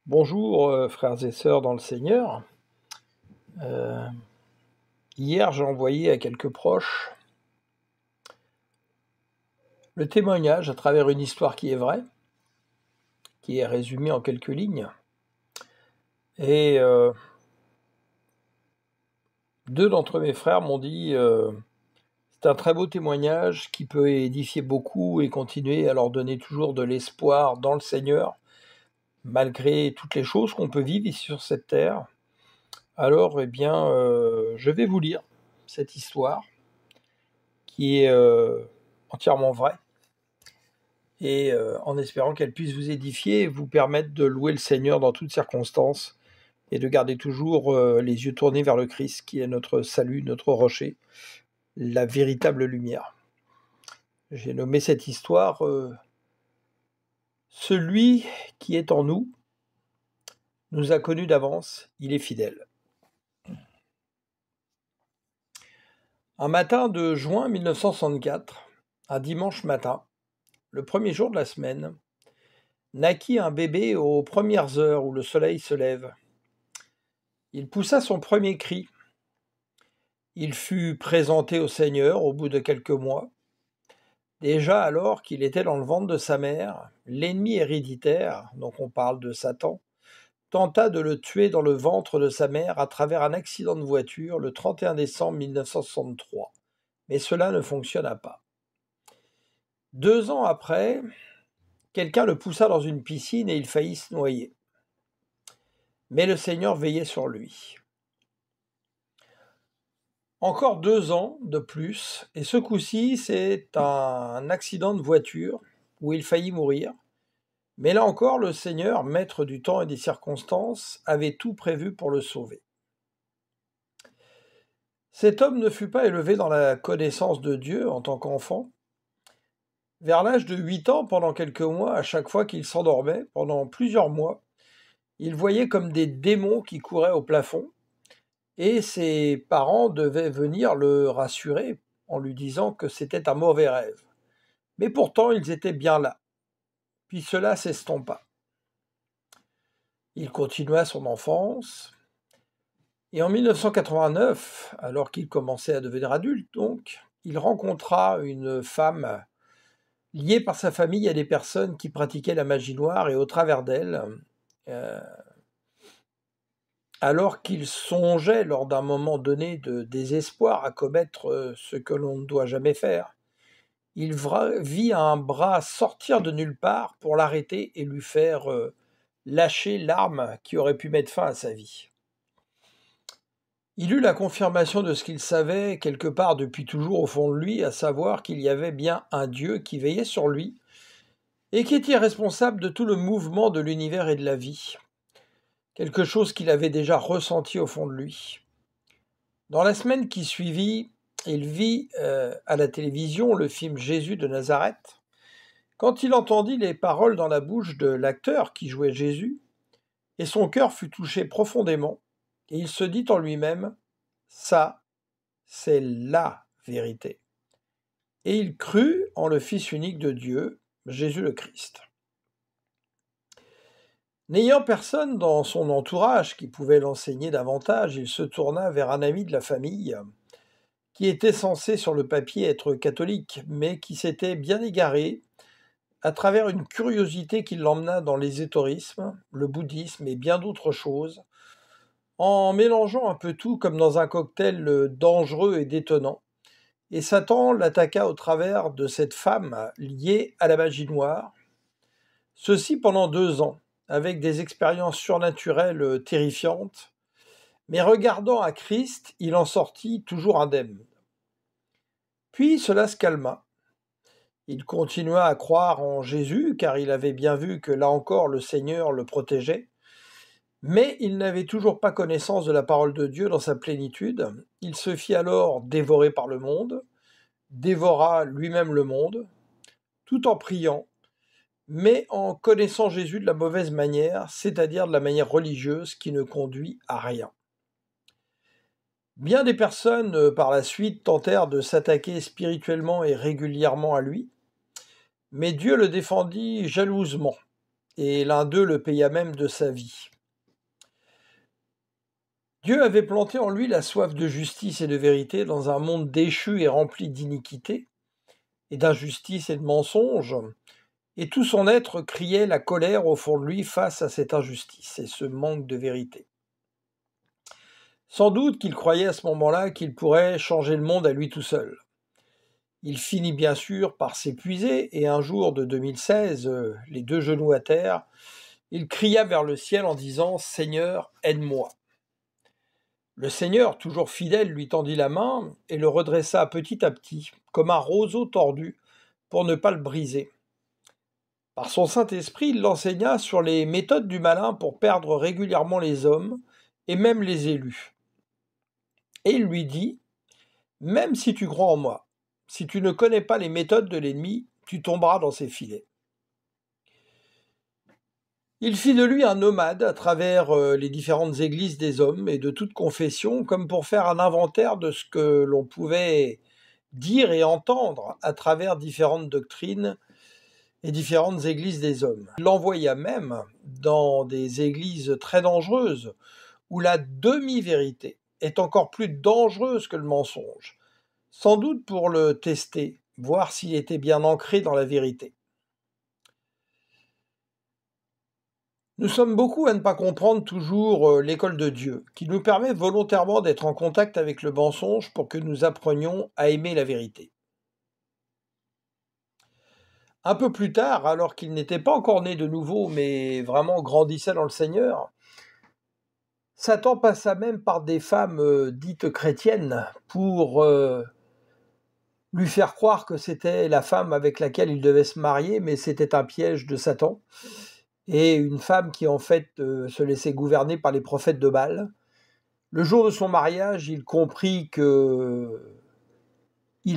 Bonjour frères et sœurs dans le Seigneur. Euh, Hier j'ai envoyé à quelques proches le témoignage à travers une histoire qui est vraie, qui est résumée en quelques lignes. Et deux d'entre mes frères m'ont dit c'est un très beau témoignage qui peut édifier beaucoup et continuer à leur donner toujours de l'espoir dans le Seigneur, malgré toutes les choses qu'on peut vivre ici sur cette terre. Alors, je vais vous lire cette histoire qui est entièrement vraie, et en espérant qu'elle puisse vous édifier et vous permettre de louer le Seigneur dans toutes circonstances et de garder toujours les yeux tournés vers le Christ qui est notre salut, notre rocher, la véritable lumière. J'ai nommé cette histoire Celui qui est en nous nous a connus d'avance, il est fidèle. Un matin de juin 1964, un dimanche matin, le premier jour de la semaine, naquit un bébé aux premières heures où le soleil se lève. Il poussa son premier cri. Il fut présenté au Seigneur au bout de quelques mois. Déjà alors qu'il était dans le ventre de sa mère, l'ennemi héréditaire, donc on parle de Satan, tenta de le tuer dans le ventre de sa mère à travers un accident de voiture le 31 décembre 1963. Mais cela ne fonctionna pas. 2 ans après, quelqu'un le poussa dans une piscine et il faillit se noyer. Mais le Seigneur veillait sur lui. Encore 2 ans de plus, et ce coup-ci, c'est un accident de voiture où il faillit mourir. Mais là encore, le Seigneur, maître du temps et des circonstances, avait tout prévu pour le sauver. Cet homme ne fut pas élevé dans la connaissance de Dieu en tant qu'enfant. Vers l'âge de 8 ans, pendant quelques mois, à chaque fois qu'il s'endormait, pendant plusieurs mois, il voyait comme des démons qui couraient au plafond, et ses parents devaient venir le rassurer en lui disant que c'était un mauvais rêve. Mais pourtant, ils étaient bien là. Puis cela s'estompa. Il continua son enfance, et en 1989, alors qu'il commençait à devenir adulte, donc, il rencontra une femme liée par sa famille à des personnes qui pratiquaient la magie noire, et au travers d'elle, alors qu'il songeait lors d'un moment donné de désespoir à commettre ce que l'on ne doit jamais faire, il vit un bras sortir de nulle part pour l'arrêter et lui faire lâcher l'arme qui aurait pu mettre fin à sa vie. Il eut la confirmation de ce qu'il savait quelque part depuis toujours au fond de lui, à savoir qu'il y avait bien un Dieu qui veillait sur lui et qui était responsable de tout le mouvement de l'univers et de la vie. Quelque chose qu'il avait déjà ressenti au fond de lui. Dans la semaine qui suivit, il vit à la télévision le film Jésus de Nazareth. Quand il entendit les paroles dans la bouche de l'acteur qui jouait Jésus, et son cœur fut touché profondément, et il se dit en lui-même, ça, c'est la vérité. Et il crut en le Fils unique de Dieu, Jésus le Christ. N'ayant personne dans son entourage qui pouvait l'enseigner davantage, il se tourna vers un ami de la famille, qui était censé sur le papier être catholique, mais qui s'était bien égaré à travers une curiosité qui l'emmena dans l'ésotérisme, le bouddhisme et bien d'autres choses, en mélangeant un peu tout comme dans un cocktail dangereux et détonnant. Et Satan l'attaqua au travers de cette femme liée à la magie noire, ceci pendant 2 ans, avec des expériences surnaturelles terrifiantes, mais regardant à Christ, il en sortit toujours indemne. Puis cela se calma. Il continua à croire en Jésus, car il avait bien vu que là encore le Seigneur le protégeait, mais il n'avait toujours pas connaissance de la parole de Dieu dans sa plénitude. Il se fit alors dévorer par le monde, dévora lui-même le monde, tout en priant, mais en connaissant Jésus de la mauvaise manière, c'est-à-dire de la manière religieuse qui ne conduit à rien. Bien des personnes, par la suite, tentèrent de s'attaquer spirituellement et régulièrement à lui, mais Dieu le défendit jalousement, et l'un d'eux le paya même de sa vie. Dieu avait planté en lui la soif de justice et de vérité dans un monde déchu et rempli d'iniquité, et d'injustice et de mensonges, et tout son être criait la colère au fond de lui face à cette injustice et ce manque de vérité. Sans doute qu'il croyait à ce moment-là qu'il pourrait changer le monde à lui tout seul. Il finit bien sûr par s'épuiser et un jour de 2016, les deux genoux à terre, il cria vers le ciel en disant « Seigneur, aide-moi ». Le Seigneur, toujours fidèle, lui tendit la main et le redressa petit à petit, comme un roseau tordu, pour ne pas le briser. Par son Saint-Esprit, il l'enseigna sur les méthodes du malin pour perdre régulièrement les hommes et même les élus. Et il lui dit « Même si tu crois en moi, si tu ne connais pas les méthodes de l'ennemi, tu tomberas dans ses filets. » Il fit de lui un nomade à travers les différentes églises des hommes et de toute confession, comme pour faire un inventaire de ce que l'on pouvait dire et entendre à travers différentes doctrines et différentes églises des hommes. Il l'envoya même dans des églises très dangereuses, où la demi-vérité est encore plus dangereuse que le mensonge, sans doute pour le tester, voir s'il était bien ancré dans la vérité. Nous sommes beaucoup à ne pas comprendre toujours l'école de Dieu, qui nous permet volontairement d'être en contact avec le mensonge pour que nous apprenions à aimer la vérité. Un peu plus tard, alors qu'il n'était pas encore né de nouveau, mais vraiment grandissait dans le Seigneur, Satan passa même par des femmes dites chrétiennes pour lui faire croire que c'était la femme avec laquelle il devait se marier, mais c'était un piège de Satan. Et une femme qui en fait se laissait gouverner par les prophètes de Baal. Le jour de son mariage, il comprit qu'il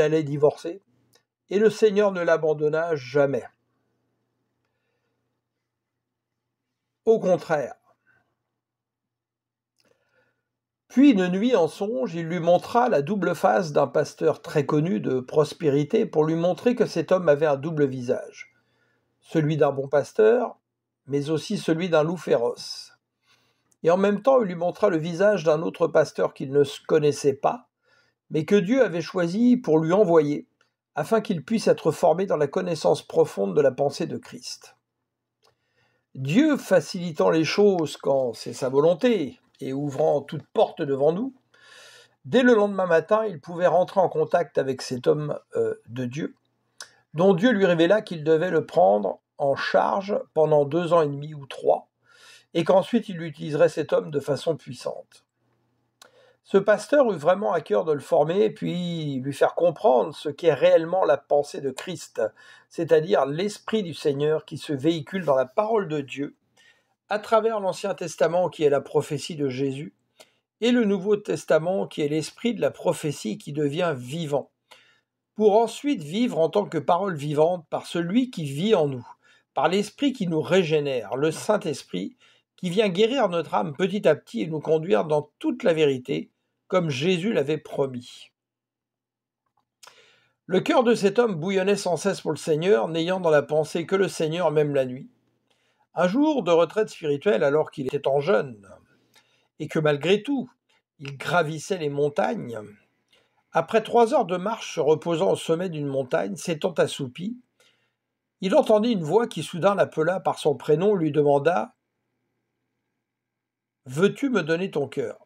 allait divorcer, et le Seigneur ne l'abandonna jamais. Au contraire. Puis une nuit en songe, il lui montra la double face d'un pasteur très connu de prospérité pour lui montrer que cet homme avait un double visage, celui d'un bon pasteur, mais aussi celui d'un loup féroce. Et en même temps, il lui montra le visage d'un autre pasteur qu'il ne connaissait pas, mais que Dieu avait choisi pour lui envoyer, afin qu'il puisse être formé dans la connaissance profonde de la pensée de Christ. Dieu facilitant les choses quand c'est sa volonté, et ouvrant toute porte devant nous, dès le lendemain matin, il pouvait rentrer en contact avec cet homme de Dieu, dont Dieu lui révéla qu'il devait le prendre en charge pendant 2 ans et demi ou 3, et qu'ensuite il utiliserait cet homme de façon puissante. Ce pasteur eut vraiment à cœur de le former, puis lui faire comprendre ce qu'est réellement la pensée de Christ, c'est-à-dire l'Esprit du Seigneur qui se véhicule dans la parole de Dieu, à travers l'Ancien Testament qui est la prophétie de Jésus, et le Nouveau Testament qui est l'esprit de la prophétie qui devient vivant, pour ensuite vivre en tant que parole vivante par celui qui vit en nous, par l'Esprit qui nous régénère, le Saint-Esprit, qui vient guérir notre âme petit à petit et nous conduire dans toute la vérité, comme Jésus l'avait promis. Le cœur de cet homme bouillonnait sans cesse pour le Seigneur, n'ayant dans la pensée que le Seigneur même la nuit. Un jour de retraite spirituelle, alors qu'il était en jeûne, et que malgré tout, il gravissait les montagnes, après 3 heures de marche se reposant au sommet d'une montagne, s'étant assoupi, il entendit une voix qui soudain l'appela par son prénom, lui demanda « Veux-tu me donner ton cœur ?»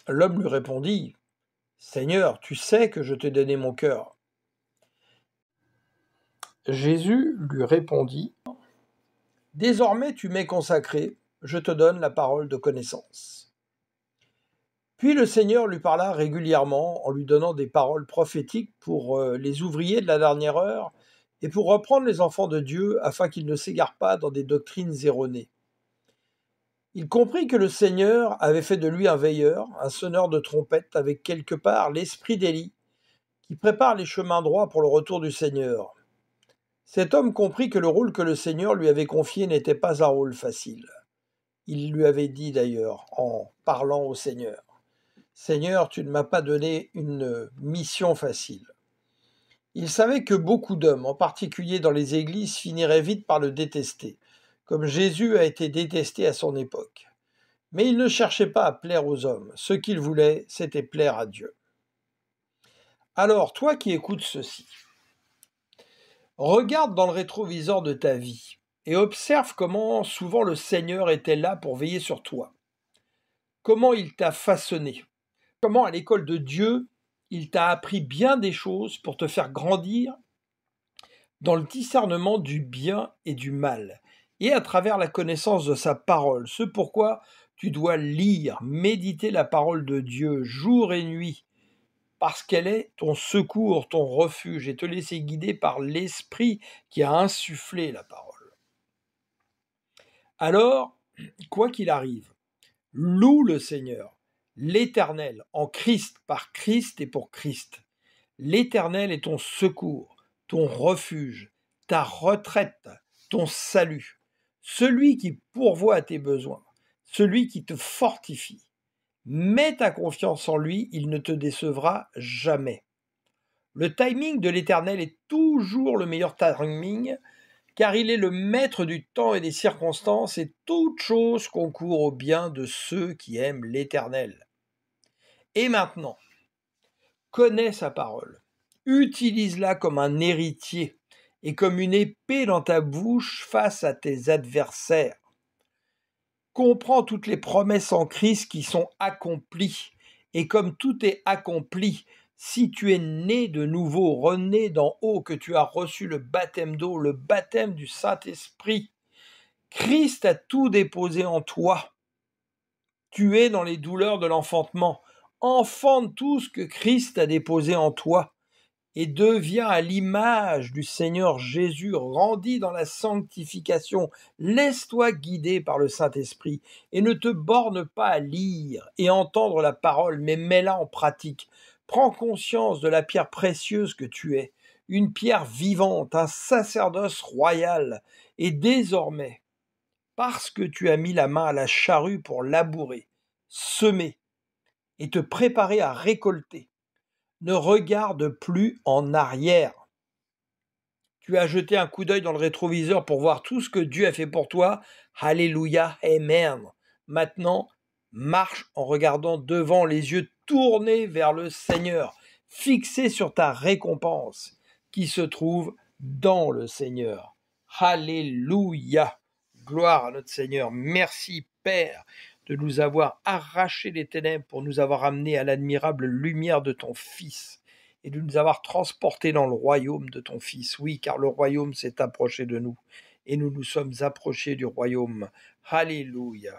L'homme lui répondit « Seigneur, tu sais que je t'ai donné mon cœur. » Jésus lui répondit « Désormais tu m'es consacré, je te donne la parole de connaissance. » Puis le Seigneur lui parla régulièrement en lui donnant des paroles prophétiques pour les ouvriers de la dernière heure et pour reprendre les enfants de Dieu afin qu'ils ne s'égarent pas dans des doctrines erronées. Il comprit que le Seigneur avait fait de lui un veilleur, un sonneur de trompette avec quelque part l'esprit d'Élie qui prépare les chemins droits pour le retour du Seigneur. Cet homme comprit que le rôle que le Seigneur lui avait confié n'était pas un rôle facile. Il lui avait dit d'ailleurs en parlant au Seigneur. Seigneur, tu ne m'as pas donné une mission facile. Il savait que beaucoup d'hommes, en particulier dans les églises, finiraient vite par le détester, comme Jésus a été détesté à son époque. Mais il ne cherchait pas à plaire aux hommes. Ce qu'il voulait, c'était plaire à Dieu. Alors, toi qui écoutes ceci, regarde dans le rétroviseur de ta vie et observe comment souvent le Seigneur était là pour veiller sur toi. Comment il t'a façonné. Comment à l'école de Dieu, il t'a appris bien des choses pour te faire grandir dans le discernement du bien et du mal, et à travers la connaissance de sa parole. Ce pourquoi tu dois lire, méditer la parole de Dieu jour et nuit, parce qu'elle est ton secours, ton refuge, et te laisser guider par l'Esprit qui a insufflé la parole. Alors, quoi qu'il arrive, loue le Seigneur, l'Éternel, en Christ, par Christ et pour Christ. L'Éternel est ton secours, ton refuge, ta retraite, ton salut, celui qui pourvoit à tes besoins, celui qui te fortifie. Mets ta confiance en lui, il ne te décevra jamais. Le timing de l'Éternel est toujours le meilleur timing, car il est le maître du temps et des circonstances, et toute chose concourt au bien de ceux qui aiment l'Éternel. Et maintenant, connais sa parole, utilise-la comme un héritier et comme une épée dans ta bouche face à tes adversaires. Comprends toutes les promesses en Christ qui sont accomplies, et comme tout est accompli, si tu es né de nouveau, rené d'en haut, que tu as reçu le baptême d'eau, le baptême du Saint-Esprit, Christ a tout déposé en toi. Tu es dans les douleurs de l'enfantement. Enfante tout ce que Christ a déposé en toi et deviens à l'image du Seigneur Jésus, grandis dans la sanctification. Laisse-toi guider par le Saint-Esprit et ne te borne pas à lire et entendre la parole, mais mets-la en pratique. Prends conscience de la pierre précieuse que tu es, une pierre vivante, un sacerdoce royal, et désormais, parce que tu as mis la main à la charrue pour labourer, semer et te préparer à récolter, ne regarde plus en arrière. Tu as jeté un coup d'œil dans le rétroviseur pour voir tout ce que Dieu a fait pour toi. Alléluia, Amen. Maintenant, marche en regardant devant, les yeux tournés vers le Seigneur, fixés sur ta récompense qui se trouve dans le Seigneur. Alléluia. Gloire à notre Seigneur. Merci, Père, de nous avoir arraché les ténèbres pour nous avoir amenés à l'admirable lumière de ton Fils et de nous avoir transportés dans le royaume de ton Fils. Oui, car le royaume s'est approché de nous et nous nous sommes approchés du royaume. Alléluia.